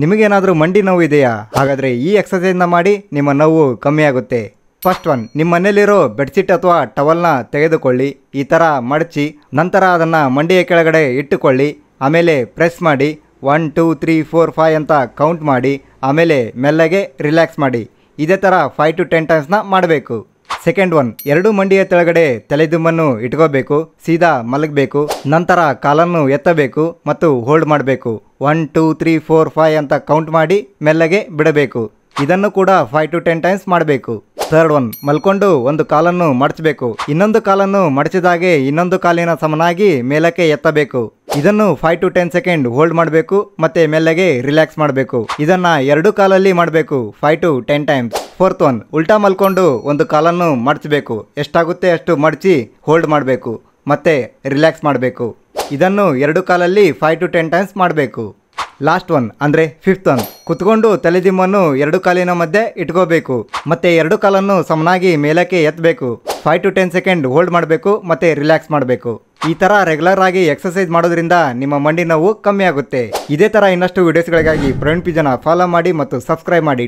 ನಿಮಗೇನಾದರೂ ಮಂಡಿ ನೋವು ಇದೆಯಾ? ಹಾಗಾದರೆ ಈ ಎಕ್ಸಸೈಸ್ನ ಮಾಡಿ ನಿಮ್ಮ ನೋವು ಕಮ್ಮಿ ಆಗುತ್ತೆ. ಫಸ್ಟ್ ಒನ್, ನಿಮ್ಮ ಮನೆಯಲ್ಲಿರೋ ಬೆಡ್ಶೀಟ್ ಅಥವಾ ಟವಲ್ನ ತೆಗೆದುಕೊಳ್ಳಿ. ಈ ಥರ ಮಡಚಿ ನಂತರ ಅದನ್ನು ಮಂಡಿಯ ಕೆಳಗಡೆ ಇಟ್ಟುಕೊಳ್ಳಿ. ಆಮೇಲೆ ಪ್ರೆಸ್ ಮಾಡಿ 1 2 3 4 5 ಅಂತ ಕೌಂಟ್ ಮಾಡಿ. ಆಮೇಲೆ ಮೆಲ್ಲಗೆ ರಿಲ್ಯಾಕ್ಸ್ ಮಾಡಿ. ಇದೇ ಥರ 5 to 10 ಟೈಮ್ಸ್ನ ಮಾಡಬೇಕು. ಸೆಕೆಂಡ್ ಒನ್, ಎರಡು ಮಂಡಿಯ ತೆಳಗಡೆ ತಲೆದುಂಬನ್ನು ಇಟ್ಕೋಬೇಕು. ಸೀದಾ ಮಲಗಬೇಕು. ನಂತರ ಕಾಲನ್ನು ಎತ್ತಬೇಕು ಮತ್ತು ಹೋಲ್ಡ್ ಮಾಡಬೇಕು. 1 2 3 4 5 ಅಂತ ಕೌಂಟ್ ಮಾಡಿ ಮೆಲ್ಲಗೆ ಬಿಡಬೇಕು. ಇದನ್ನು ಕೂಡ 5 to 10 ಟೈಮ್ಸ್ ಮಾಡಬೇಕು. ಥರ್ಡ್ ಒನ್, ಮಲ್ಕೊಂಡು ಒಂದು ಕಾಲನ್ನು ಮಡಚಬೇಕು. ಇನ್ನೊಂದು ಕಾಲನ್ನು ಮಡಚಿದಾಗೆ ಇನ್ನೊಂದು ಕಾಲಿನ ಸಮನಾಗಿ ಮೇಲಕ್ಕೆ ಎತ್ತಬೇಕು. ಇದನ್ನು 5 to 10 ಸೆಕೆಂಡ್ ಹೋಲ್ಡ್ ಮಾಡಬೇಕು ಮತ್ತೆ ಮೆಲ್ಲಗೆ ರಿಲ್ಯಾಕ್ಸ್ ಮಾಡಬೇಕು. ಇದನ್ನ ಎರಡು ಕಾಲಲ್ಲಿ ಮಾಡಬೇಕು 5 to 10 ಟೈಮ್ಸ್. ಫೋರ್ತ್ ಒನ್, ಉಲ್ಟಾ ಮಲ್ಕೊಂಡು ಒಂದು ಕಾಲನ್ನು ಮಡಚಬೇಕು. ಎಷ್ಟಾಗುತ್ತೆ ಅಷ್ಟು ಮಡಚಿ ಹೋಲ್ಡ್ ಮಾಡಬೇಕು ಮತ್ತೆ ರಿಲ್ಯಾಕ್ಸ್ ಮಾಡಬೇಕು. ಇದನ್ನು ಎರಡು ಕಾಲಲ್ಲಿ 5 to 10 ಟೈಮ್ಸ್ ಮಾಡಬೇಕು. ಲಾಸ್ಟ್ ಒನ್ ಅಂದರೆ ಫಿಫ್ತ್ ಒನ್, ಕುತ್ಕೊಂಡು ತಲೆದಿಂಬನ್ನು ಎರಡು ಕಾಲಿನ ಮಧ್ಯೆ ಇಟ್ಕೋಬೇಕು ಮತ್ತೆ ಎರಡು ಕಾಲನ್ನು ಸಮನಾಗಿ ಮೇಲಕ್ಕೆ ಎತ್ತಬೇಕು. 5 to 10 ಸೆಕೆಂಡ್ ಹೋಲ್ಡ್ ಮಾಡಬೇಕು ಮತ್ತೆ ರಿಲ್ಯಾಕ್ಸ್ ಮಾಡಬೇಕು. ಈ ಥರ ರೆಗ್ಯುಲರ್ ಆಗಿ ಎಕ್ಸಸೈಸ್ ಮಾಡೋದ್ರಿಂದ ನಿಮ್ಮ ಮಂಡಿ ನೋವು ಕಮ್ಮಿ ಆಗುತ್ತೆ. ಇದೇ ಥರ ಇನ್ನಷ್ಟು ವಿಡಿಯೋಸ್ಗಳಿಗಾಗಿ ಪ್ರವೀಣ್ ಪಿಜನ ಫಾಲೋ ಮಾಡಿ ಮತ್ತು ಸಬ್ಸ್ಕ್ರೈಬ್ ಮಾಡಿ.